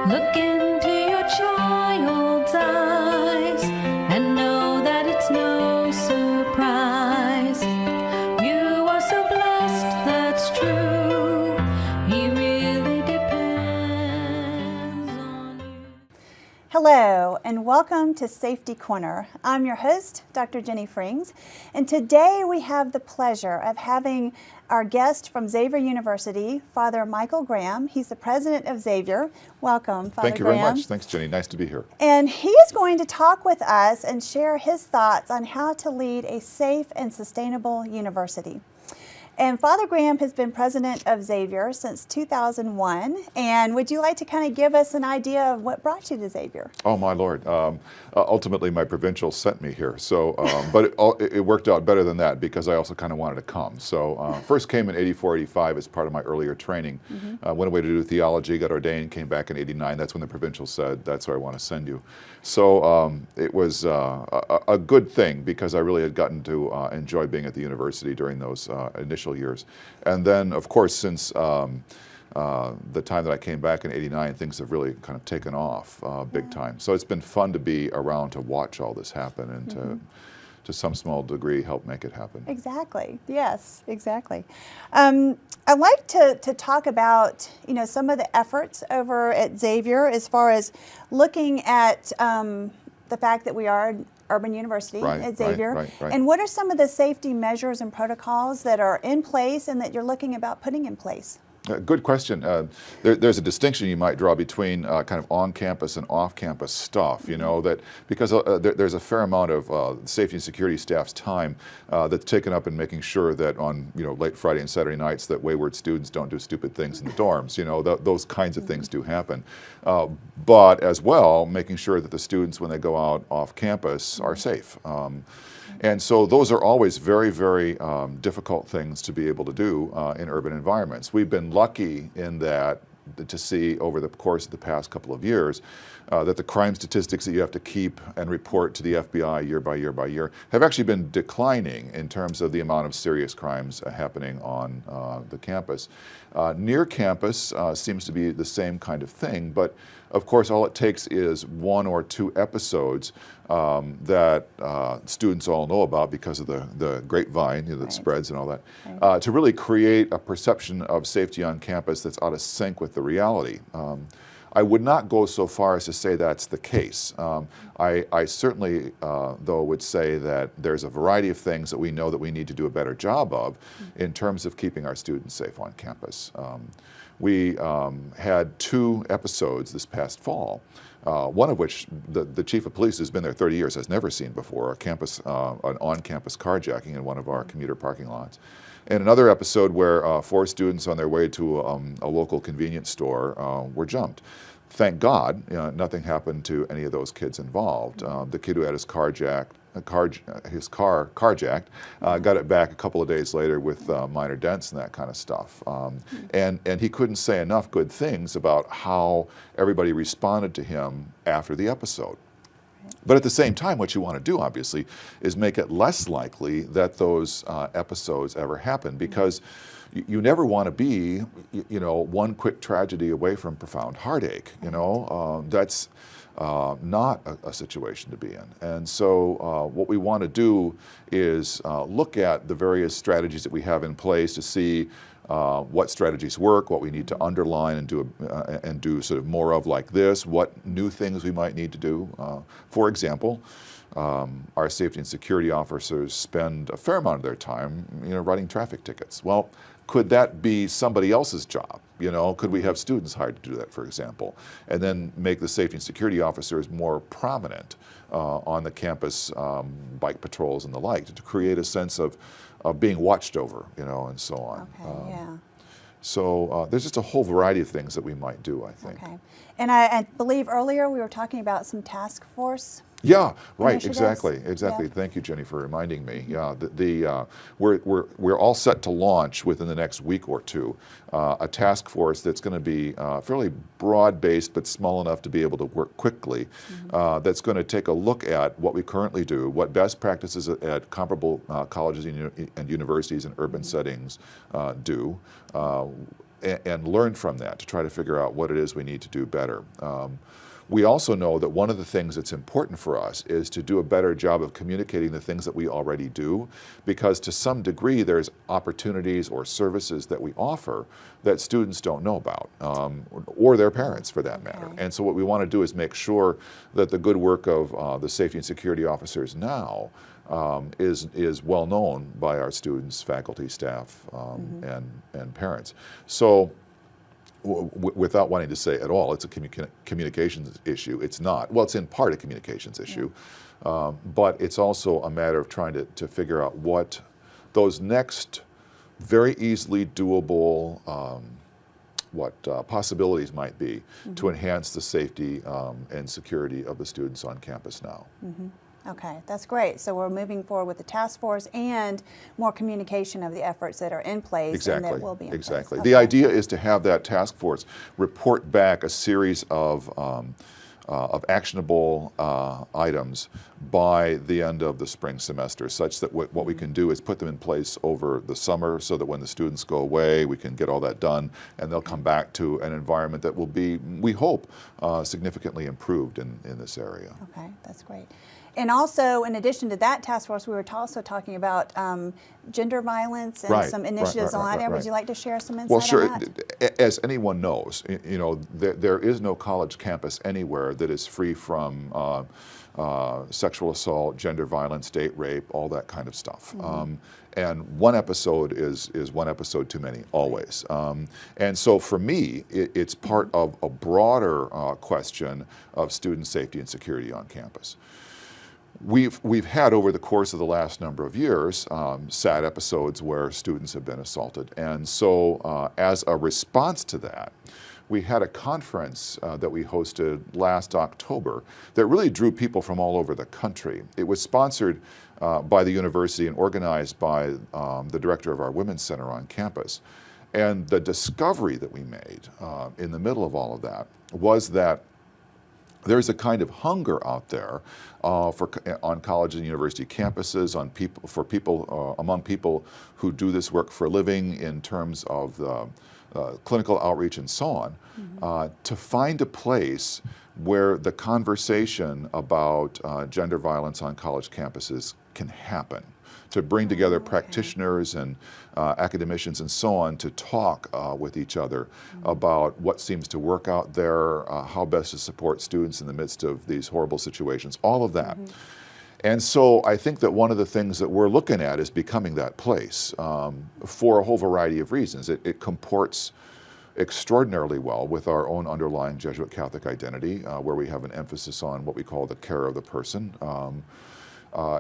Look into your child's eyes and know that it's no surprise. You are so blessed, that's true. He really depends on you. Hello and welcome to Safety Corner. I'm your host, Dr. Jenny Frings, and today we have the pleasure of having our guest from Xavier University, Father Michael Graham. He's the president of Xavier. Welcome, Father Graham. Thank you very much. Thanks, Jenny. Nice to be here. And he is going to talk with us and share his thoughts on how to lead a safe and sustainable university. And Father Graham has been president of Xavier since 2001. And would you like to kind of give us an idea of what brought you to Xavier? Oh, my Lord. Ultimately, my provincial sent me here. So, but it worked out better than that because I also kind of wanted to come. So first came in 84, 85 as part of my earlier training. Went away to do theology, got ordained, came back in 89. That's when the provincial said, that's where I want to send you. So it was a good thing because I really had gotten to enjoy being at the university during those initial years. And then, of course, since the time that I came back in 89, things have really kind of taken off big time. So it's been fun to be around to watch all this happen and to some small degree help make it happen. Exactly. Yes, exactly. I'd like to talk about, some of the efforts over at Xavier as far as looking at the fact that we are an urban university at Xavier. Right. And what are some of the safety measures and protocols that are in place and that you're looking about putting in place? Good question. There's a distinction you might draw between kind of on-campus and off-campus stuff, that because there's a fair amount of safety and security staff's time that's taken up in making sure that on late Friday and Saturday nights that wayward students don't do stupid things in the dorms. Those kinds of things do happen. But as well, making sure that the students, when they go out off-campus, are safe. And so those are always very, very difficult things to be able to do in urban environments. We've been lucky in that to see over the course of the past couple of years that the crime statistics that you have to keep and report to the FBI year by year by year have actually been declining in terms of the amount of serious crimes happening on the campus. Near campus seems to be the same kind of thing, but of course all it takes is one or two episodes that students all know about because of the grapevine that spreads and all that, to really create a perception of safety on campus that's out of sync with the reality. I would not go so far as to say that's the case. I certainly, though, would say that there's a variety of things that we know that we need to do a better job of in terms of keeping our students safe on campus. We had two episodes this past fall, one of which the chief of police who's been there 30 years has never seen before, an on-campus carjacking in one of our commuter parking lots. And another episode where four students on their way to a local convenience store were jumped. Thank God, nothing happened to any of those kids involved. The kid who had his car carjacked, got it back a couple of days later with minor dents and that kind of stuff. And he couldn't say enough good things about how everybody responded to him after the episode. But at the same time, what you want to do, obviously, is make it less likely that those episodes ever happen, because you never want to be, one quick tragedy away from profound heartache. That's not a situation to be in. And so what we want to do is look at the various strategies that we have in place to see what strategies work, what we need to underline and do sort of more of like this, what new things we might need to do. For example, our safety and security officers spend a fair amount of their time, writing traffic tickets. Well, could that be somebody else's job? Could we have students hired to do that, for example, and then make the safety and security officers more prominent on the campus bike patrols and the like, to create a sense of being watched over, and so on. Okay, yeah. So there's just a whole variety of things that we might do, I think. Okay. And I believe earlier we were talking about some task force. Yeah, right, initiatives. exactly. Yeah. Thank you, Jenny, for reminding me. Yeah, we're all set to launch within the next week or two a task force that's going to be fairly broad-based but small enough to be able to work quickly. That's going to take a look at what we currently do, what best practices at comparable colleges and universities in urban settings do. and learn from that to try to figure out what it is we need to do better. We also know that one of the things that's important for us is to do a better job of communicating the things that we already do, because to some degree there's opportunities or services that we offer that students don't know about, or their parents for that matter. And so what we want to do is make sure that the good work of the safety and security officers now is well known by our students, faculty, staff, and parents. So without wanting to say at all it's a communications issue, it's not. Well, it's in part a communications issue, but it's also a matter of trying to figure out what those next very easily doable possibilities might be to enhance the safety and security of the students on campus now. Okay, that's great. So we're moving forward with the task force and more communication of the efforts that are in place and that will be in place. Okay. The idea is to have that task force report back a series of actionable items by the end of the spring semester, such that what we can do is put them in place over the summer so that when the students go away, we can get all that done, and they'll come back to an environment that will be, we hope, significantly improved in this area. Okay, that's great. And also, in addition to that task force, we were also talking about gender violence and some initiatives on that. Would you like to share some insight on that? As anyone knows, there is no college campus anywhere that is free from sexual assault, gender violence, date rape, all that kind of stuff. And one episode is one episode too many, always. And so for me, it's part of a broader question of student safety and security on campus. We've had over the course of the last number of years sad episodes where students have been assaulted, and so as a response to that, we had a conference that we hosted last October that really drew people from all over the country. It was sponsored by the university and organized by the director of our Women's Center on campus. And the discovery that we made in the middle of all of that was that there's a kind of hunger out there on college and university campuses, among people who do this work for a living in terms of the clinical outreach and so on, to find a place where the conversation about gender violence on college campuses can happen, to bring together practitioners and academicians and so on to talk with each other about what seems to work out there, how best to support students in the midst of these horrible situations, all of that. And so I think that one of the things that we're looking at is becoming that place for a whole variety of reasons. It comports extraordinarily well with our own underlying Jesuit Catholic identity, where we have an emphasis on what we call the care of the person.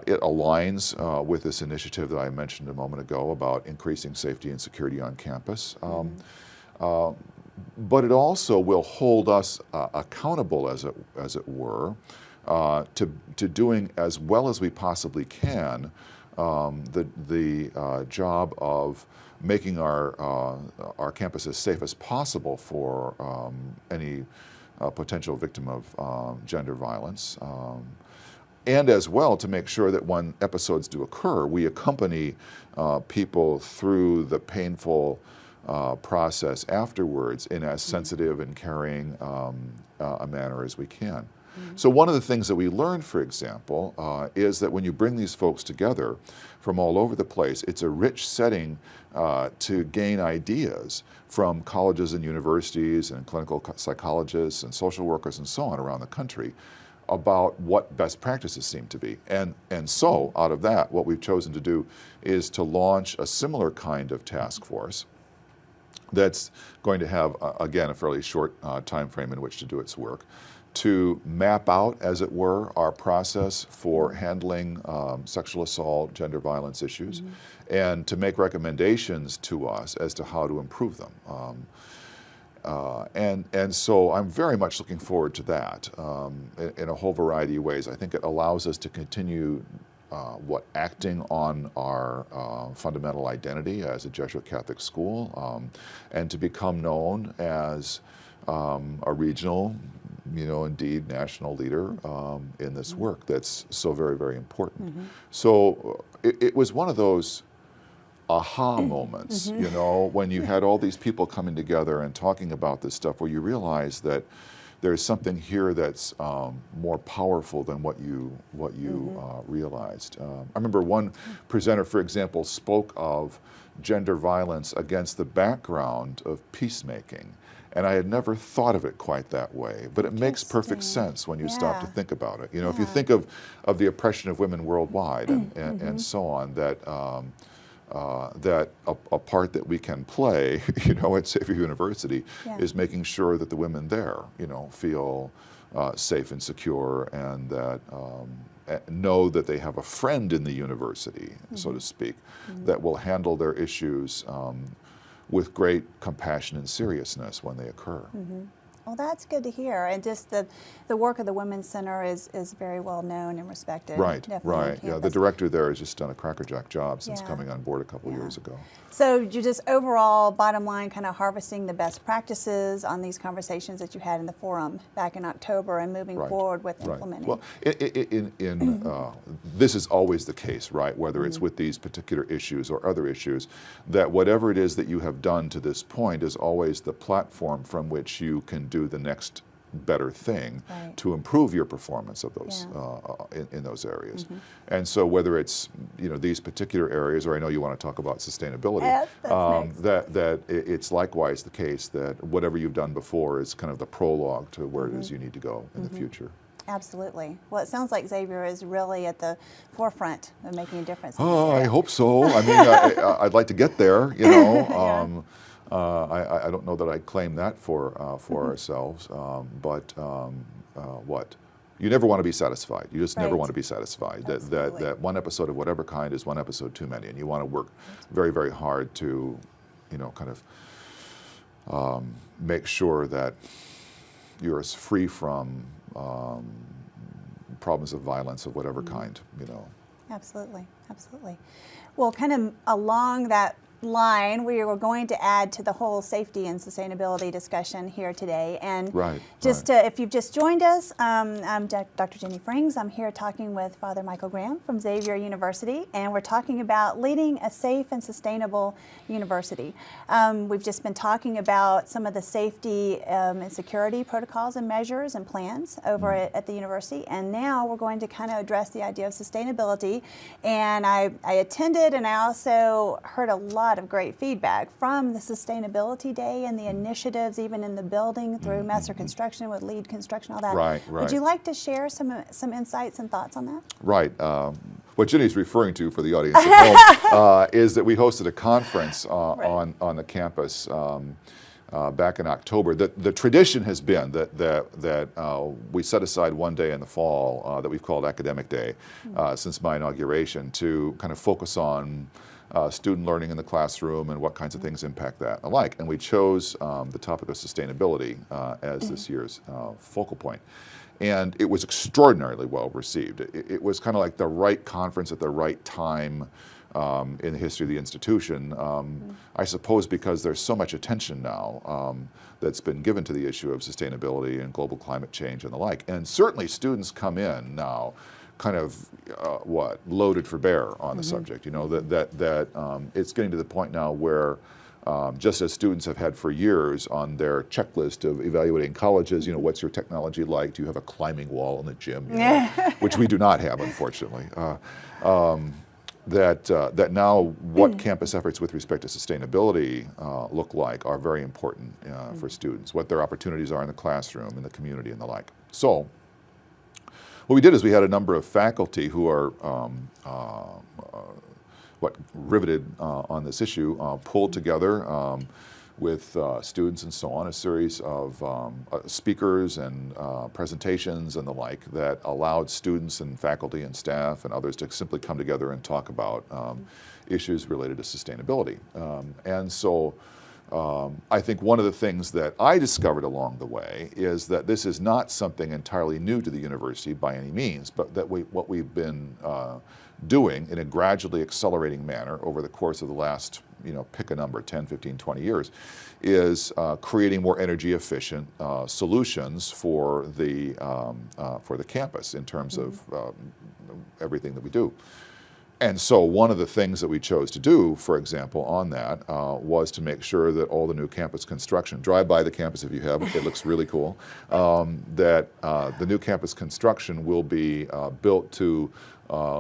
It aligns with this initiative that I mentioned a moment ago about increasing safety and security on campus. But it also will hold us accountable, as it were, to doing as well as we possibly can the job of making our campus as safe as possible for any potential victim of gender violence. And as well to make sure that when episodes do occur, we accompany people through the painful process afterwards in as sensitive and caring a manner as we can. So one of the things that we learned, for example, is that when you bring these folks together from all over the place, it's a rich setting to gain ideas from colleges and universities and clinical psychologists and social workers and so on around the country about what best practices seem to be. And so out of that, what we've chosen to do is to launch a similar kind of task force that's going to have, again, a fairly short time frame in which to do its work, to map out, as it were, our process for handling sexual assault, gender violence issues, and to make recommendations to us as to how to improve them. And so I'm very much looking forward to that in a whole variety of ways. I think it allows us to continue acting on our fundamental identity as a Jesuit Catholic school, and to become known as a regional, indeed national leader in this work that's so very, very important. So it was one of those aha moments, you know, when you had all these people coming together and talking about this stuff, where you realize that there's something here that's more powerful than what you realized. I remember one presenter, for example, spoke of gender violence against the background of peacemaking. And I had never thought of it quite that way, but it makes perfect sense when you stop to think about it. You know, if you think of the oppression of women worldwide and so on, that that a part that we can play, you know, at Xavier University is making sure that the women there, you know, feel safe and secure, and that know that they have a friend in the university, so to speak, that will handle their issues with great compassion and seriousness when they occur. Well, that's good to hear. And just the work of the Women's Center is very well known and respected. Right, Definitely on right. Yeah, the campus. director there has just done a crackerjack job since Yeah. coming on board a couple years ago. So you just overall, bottom line, kind of harvesting the best practices on these conversations that you had in the forum back in October and moving forward with implementing. Well, this is always the case, right? Whether it's with these particular issues or other issues, that whatever it is that you have done to this point is always the platform from which you can do the next better thing to improve your performance of those in those areas. And so whether it's, you know, these particular areas, or I know you want to talk about sustainability, that it's likewise the case that whatever you've done before is kind of the prologue to where it is you need to go in the future. Absolutely. Well, it sounds like Xavier is really at the forefront of making a difference. Oh, I hope so. I mean, I'd like to get there, you know. I don't know that I'd claim that for ourselves, but what? You never want to be satisfied. You just never want to be satisfied. That one episode of whatever kind is one episode too many, and you want to work very, very hard to, you know, kind of make sure that you're as free from problems of violence of whatever kind, you know. Absolutely, absolutely. Well, kind of along that line, we were going to add to the whole safety and sustainability discussion here today. And if you've just joined us, I'm Dr. Jenny Frings. I'm here talking with Father Michael Graham from Xavier University, and we're talking about leading a safe and sustainable university. We've just been talking about some of the safety and security protocols and measures and plans over at the university, and now we're going to kind of address the idea of sustainability. And I attended, and I also heard a lot of great feedback from the Sustainability Day and the initiatives, even in the building through Master Construction with Lead Construction, all that. Right. Would you like to share some insights and thoughts on that? Right. What Jenny's referring to for the audience at home is that we hosted a conference on the campus back in October. The tradition has been that we set aside one day in the fall that we've called Academic Day since my inauguration to kind of focus on student learning in the classroom and what kinds of things impact that alike. And we chose the topic of sustainability as this year's focal point. And it was extraordinarily well received. It was kind of like the right conference at the right time in the history of the institution. I suppose because there's so much attention now that's been given to the issue of sustainability and global climate change and the like. And certainly students come in now kind of loaded for bear on the subject. You know, that it's getting to the point now where just as students have had for years on their checklist of evaluating colleges, you know, what's your technology like? Do you have a climbing wall in the gym? You know, which we do not have, unfortunately. That now what campus efforts with respect to sustainability look like are very important for students, what their opportunities are in the classroom, in the community, and the like. So what we did is we had a number of faculty who are riveted on this issue, pulled together with students and so on, a series of speakers and presentations and the like that allowed students and faculty and staff and others to simply come together and talk about issues related to sustainability. And so I think one of the things that I discovered along the way is that this is not something entirely new to the university by any means, but that what we've been doing in a gradually accelerating manner over the course of the last, you know, pick a number, 10, 15, 20 years, is creating more energy efficient solutions for the campus in terms of everything that we do. And so one of the things that we chose to do, for example, on that, was to make sure that all the new campus construction, drive by the campus if you haven't, it looks really cool, that the new campus construction will be built to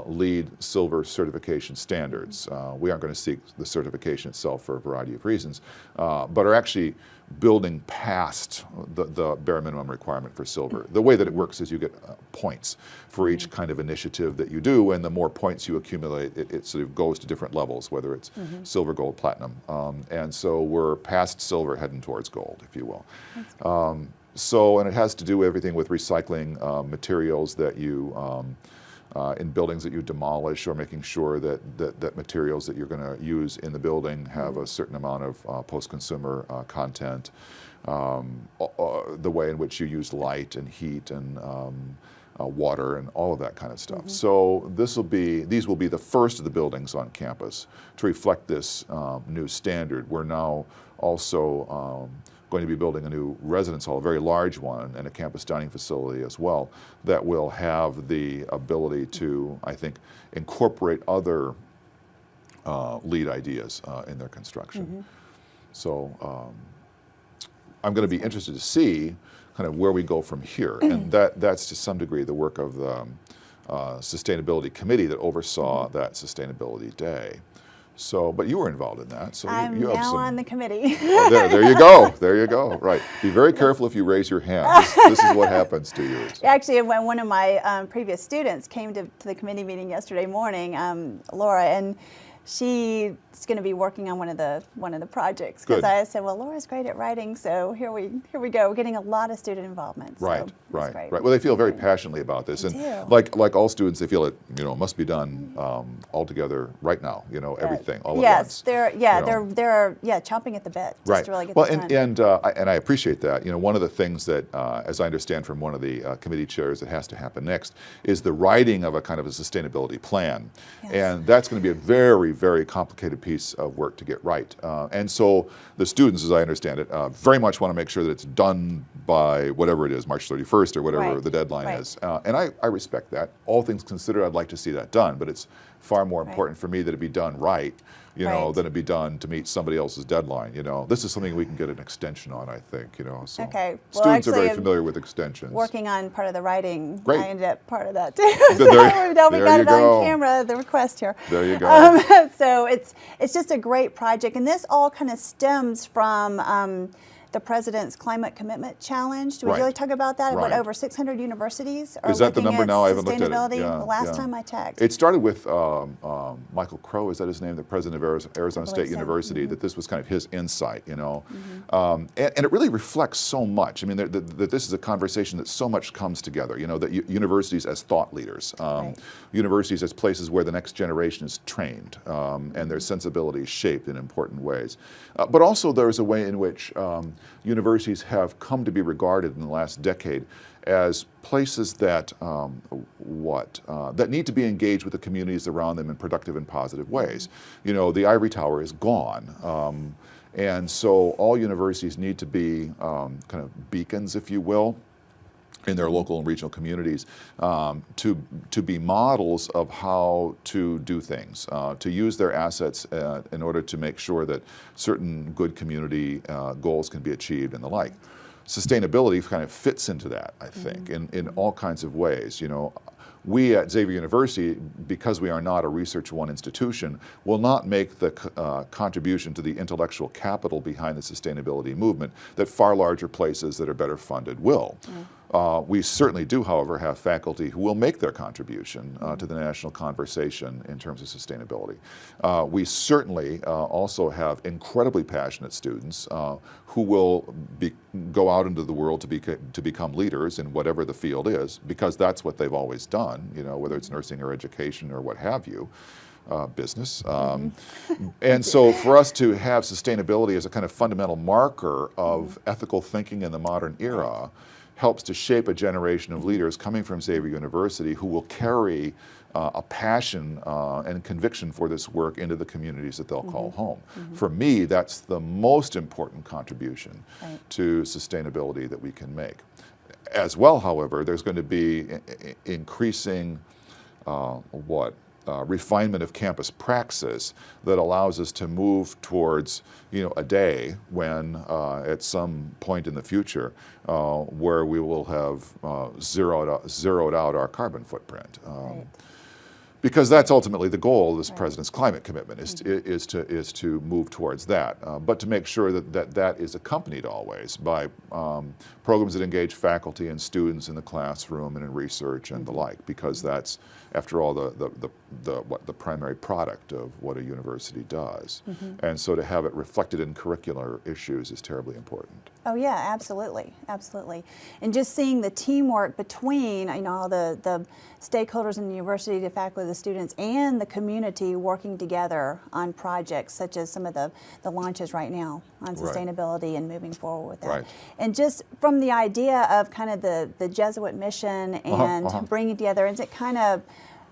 LEED Silver certification standards. We aren't going to seek the certification itself for a variety of reasons, but are actually building past the bare minimum requirement for silver. The way that it works is you get points for each kind of initiative that you do, and the more points you accumulate, it sort of goes to different levels, whether it's silver, gold, platinum. And so we're past silver, heading towards gold, if you will. And it has to do everything with recycling materials that you in buildings that you demolish, or making sure that materials that you're going to use in the building have a certain amount of post-consumer content, the way in which you use light and heat and water and all of that kind of stuff. So these will be the first of the buildings on campus to reflect this new standard. We're now also going to be building a new residence hall, a very large one, and a campus dining facility as well, that will have the ability to, I think, incorporate other LEED ideas in their construction. So I'm going to be interested to see kind of where we go from here, and that's to some degree the work of the Sustainability Committee that oversaw that Sustainability Day. So, but you were involved in that. So I'm you have now some, on the committee. Oh, there you go. There you go. Right. Be very careful if you raise your hand. This is what happens to you. So. Actually, when one of my previous students came to the committee meeting yesterday morning, Laura, and she's going to be working on one of the projects, because I said, well, Laura's great at writing, so here we go. We're getting a lot of student involvement. Right, so right. Well, they feel very passionately about this, They and do. like all students, they feel it must be done all together right now. Everything all at once. They're chomping at the bit just to really get well, this done. and I appreciate that. One of the things that, as I understand from one of the committee chairs, that has to happen next is the writing of a kind of a sustainability plan, and that's going to be a very, very complicated piece of work to get right. And so the students, as I understand it, very much want to make sure that it's done by whatever it is, March 31st or whatever the deadline is. And I respect that. All things considered, I'd like to see that done, but it's far more important for me that it be done right, than it be done to meet somebody else's deadline. This is something we can get an extension on, I think. So Okay. Well, students are actually, very familiar with extensions. Working on part of the writing, Great. I ended up part of that too. There- Now we there got you it go. on camera, the request here. There you go. So it's just a great project, and this all kind of stems from the President's Climate Commitment Challenge. Would you like to talk about that? About over 600 universities are Is that the looking number at now? I haven't looked at it. sustainability. Yeah, The last yeah. time I checked. It started with Michael Crow, is that his name, the president of Arizona State so. University, that this was kind of his insight, and it really reflects so much. I mean, that this is a conversation that so much comes together, that universities as thought leaders, universities as places where the next generation is trained, and their sensibilities shaped in important ways. But also there's a way in which universities have come to be regarded in the last decade as places that that need to be engaged with the communities around them in productive and positive ways. The ivory tower is gone, and so all universities need to be kind of beacons, if you will, in their local and regional communities, to be models of how to do things, to use their assets in order to make sure that certain good community goals can be achieved and the like. Sustainability kind of fits into that, I think, in all kinds of ways. We at Xavier University, because we are not a Research One institution, will not make the contribution to the intellectual capital behind the sustainability movement that far larger places that are better funded will. We certainly do, however, have faculty who will make their contribution to the national conversation in terms of sustainability. We certainly also have incredibly passionate students who will go out into the world to become leaders in whatever the field is, because that's what they've always done, whether it's nursing or education or what have you. Business. And so for us to have sustainability as a kind of fundamental marker of ethical thinking in the modern era helps to shape a generation of leaders coming from Xavier University who will carry a passion and conviction for this work into the communities that they'll call home. For me, that's the most important contribution to sustainability that we can make. As well, however, there's going to be increasing refinement of campus praxis that allows us to move towards, a day when at some point in the future where we will have zeroed out our carbon footprint. Right. Because that's ultimately the goal of this president's climate commitment is to move towards that, but to make sure that is accompanied always by programs that engage faculty and students in the classroom and in research and the like, because that's, after all, the primary product of what a university does. And so to have it reflected in curricular issues is terribly important. Oh yeah, absolutely, absolutely. And just seeing the teamwork between, all the stakeholders in the university, the faculty, the students, and the community working together on projects such as some of the launches right now on sustainability and moving forward with that. Right. And just from the idea of kind of the Jesuit mission and bringing together, is it kind of,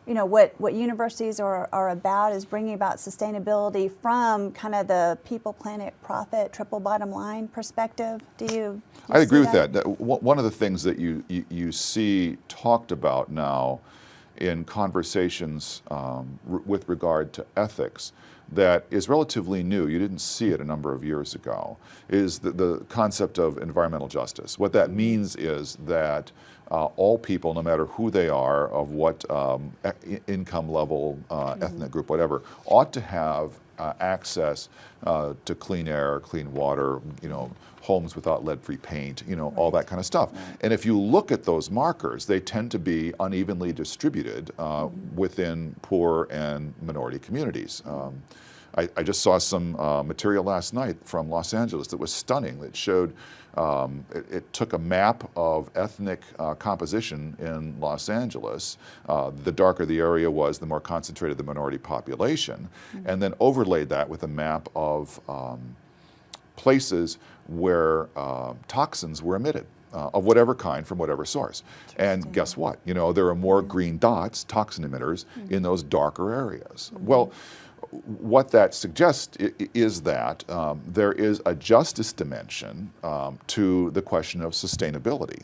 what universities are about is bringing about sustainability from kind of the people, planet, profit, triple bottom line perspective. I agree with that. One of the things that you see talked about now in conversations with regard to ethics that is relatively new, you didn't see it a number of years ago, is the concept of environmental justice. What that means is that all people, no matter who they are, of what income level, ethnic group, whatever, ought to have access to clean air, clean water, homes without lead-free paint, all that kind of stuff. And if you look at those markers, they tend to be unevenly distributed within poor and minority communities. I just saw some material last night from Los Angeles that was stunning, that showed it took a map of ethnic composition in Los Angeles. The darker the area was, the more concentrated the minority population, and then overlaid that with a map of places where toxins were emitted. Of whatever kind, from whatever source. And guess what? There are more green dots, toxin emitters, in those darker areas. Well, what that suggests is that there is a justice dimension to the question of sustainability.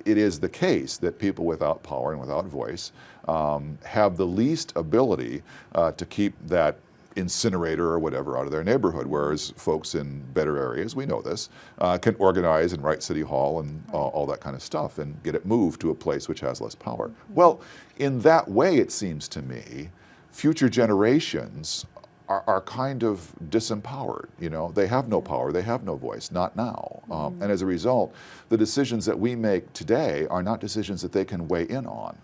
It is the case that people without power and without voice have the least ability to keep that incinerator or whatever out of their neighborhood, whereas folks in better areas, we know this, can organize and write City Hall and all that kind of stuff and get it moved to a place which has less power. Well, in that way, it seems to me, future generations are kind of disempowered. They have no power, they have no voice, not now. And as a result, the decisions that we make today are not decisions that they can weigh in on,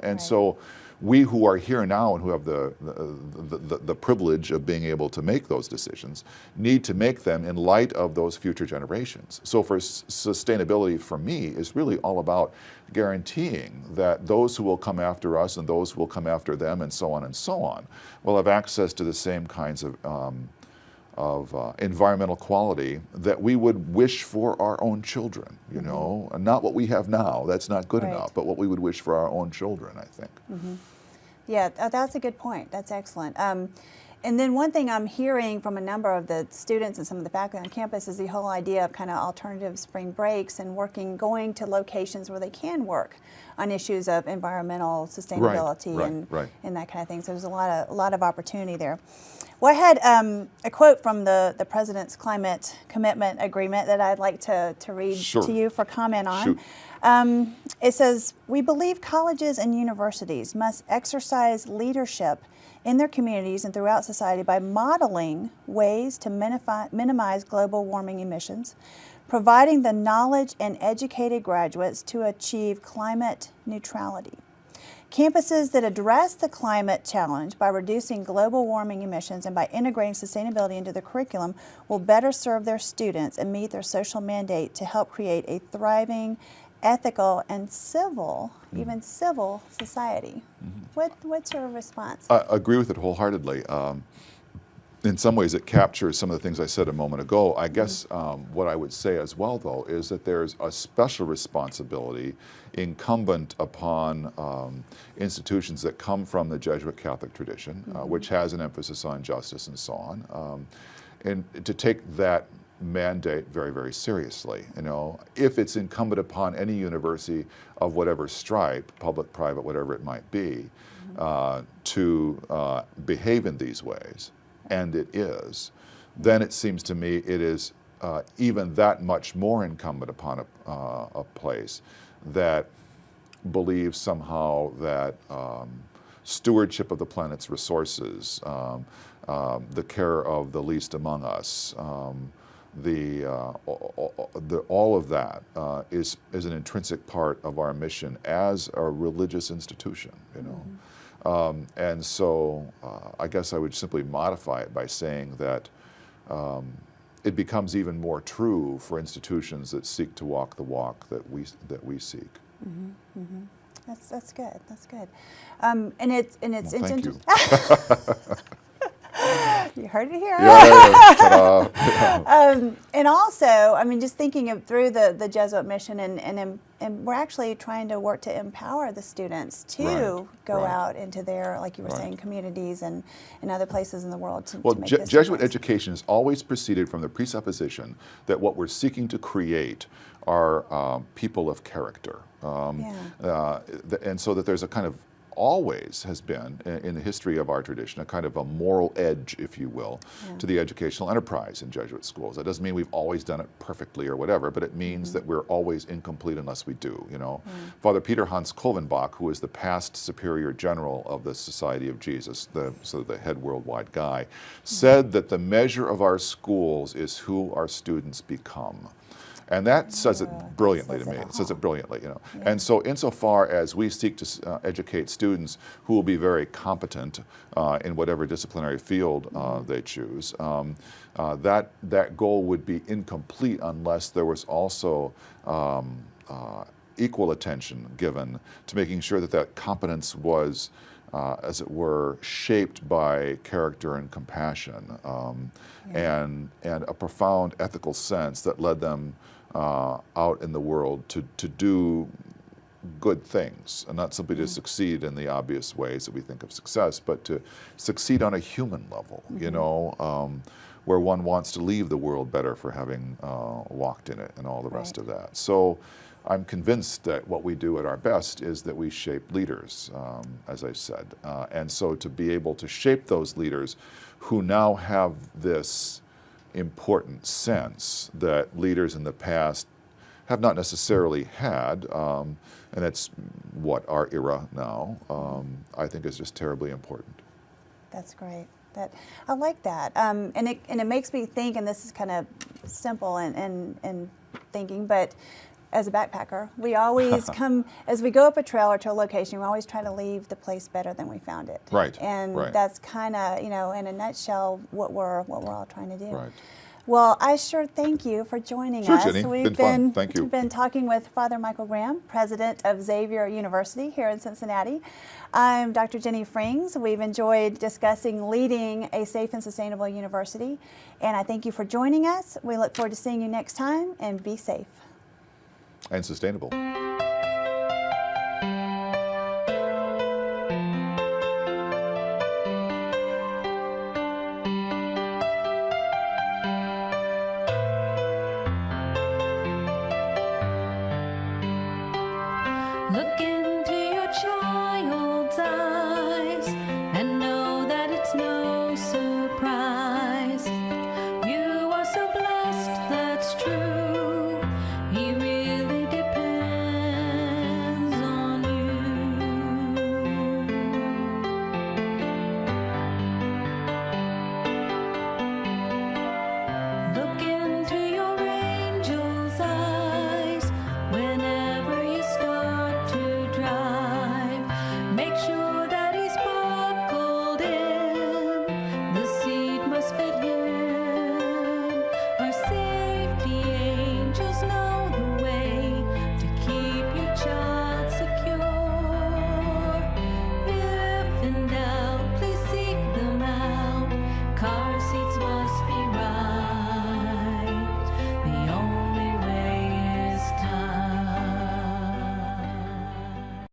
and so we who are here now and who have the privilege of being able to make those decisions need to make them in light of those future generations. So for sustainability, for me, is really all about guaranteeing that those who will come after us and those who will come after them and so on will have access to the same kinds of environmental quality that we would wish for our own children, and not what we have now. That's not good enough, but what we would wish for our own children, I think. Yeah, that's a good point. That's excellent. And then one thing I'm hearing from a number of the students and some of the faculty on campus is the whole idea of kind of alternative spring breaks and going to locations where they can work on issues of environmental sustainability and that kind of thing. So there's a lot of opportunity there. Well, I had a quote from the President's Climate Commitment Agreement that I'd like to read to you for comment on. It says, "We believe colleges and universities must exercise leadership in their communities and throughout society by modeling ways to minimize global warming emissions, providing the knowledge and educated graduates to achieve climate neutrality. Campuses that address the climate challenge by reducing global warming emissions and by integrating sustainability into the curriculum will better serve their students and meet their social mandate to help create a thriving, ethical, and civil, even civil society." What's your response? I agree with it wholeheartedly. In some ways, it captures some of the things I said a moment ago. I guess what I would say as well, though, is that there's a special responsibility incumbent upon institutions that come from the Jesuit Catholic tradition, which has an emphasis on justice and so on, and to take that mandate very, very seriously. If it's incumbent upon any university of whatever stripe, public, private, whatever it might be, to behave in these ways, and it is, then it seems to me it is even that much more incumbent upon a place that believes somehow that stewardship of the planet's resources, the care of the least among us, all of that is an intrinsic part of our mission as a religious institution, you know. And so I guess I would simply modify it by saying that it becomes even more true for institutions that seek to walk the walk that we seek. That's good. That's good. And it's Well, thank you. You heard it here. Ta-da. And also, I mean, just thinking of through the Jesuit mission, and we're actually trying to work to empower the students to go out into their, like you were saying, communities and other places in the world to make this Jesuit difference. education has always proceeded from the presupposition that what we're seeking to create are people of character. And so that there's a kind of, always has been in the history of our tradition, a kind of a moral edge, if you will, to the educational enterprise in Jesuit schools. That doesn't mean we've always done it perfectly or whatever, but it means that we're always incomplete unless we do, you know. Father Peter Hans Kulvenbach, who is the past superior general of the Society of Jesus, the head worldwide guy, said that the measure of our schools is who our students become. And that says it brilliantly to me. It says it brilliantly, you know. And so insofar as we seek to educate students who will be very competent in whatever disciplinary field they choose, that goal would be incomplete unless there was also equal attention given to making sure that that competence was, as it were, shaped by character and compassion, and a profound ethical sense that led them out in the world to do good things, and not simply to succeed in the obvious ways that we think of success, but to succeed on a human level, you know, where one wants to leave the world better for having walked in it and all the rest of that. So I'm convinced that what we do at our best is that we shape leaders, as I've said. And so to be able to shape those leaders who now have this important sense that leaders in the past have not necessarily had, and it's what our era now, I think is just terribly important. That's great. I like that, and it makes me think. And this is kind of simple and thinking, but as a backpacker, we always come as we go up a trail or to a location. We always try to leave the place better than we found it. And that's kind of, you know, in a nutshell, what we're all trying to do. Well, I sure thank you for joining us. Jenny. We've fun. Thank you. We've been talking with Father Michael Graham, president of Xavier University here in Cincinnati. I'm Dr. Jenny Frings. We've enjoyed discussing leading a safe and sustainable university, and I thank you for joining us. We look forward to seeing you next time, and be safe. And sustainable. Look into your child's eyes and know that it's no surprise. You are so blessed, that's true. He really depends on you. Look into your angel's eyes whenever you start to drive. Make sure that he's buckled in. The seat must fit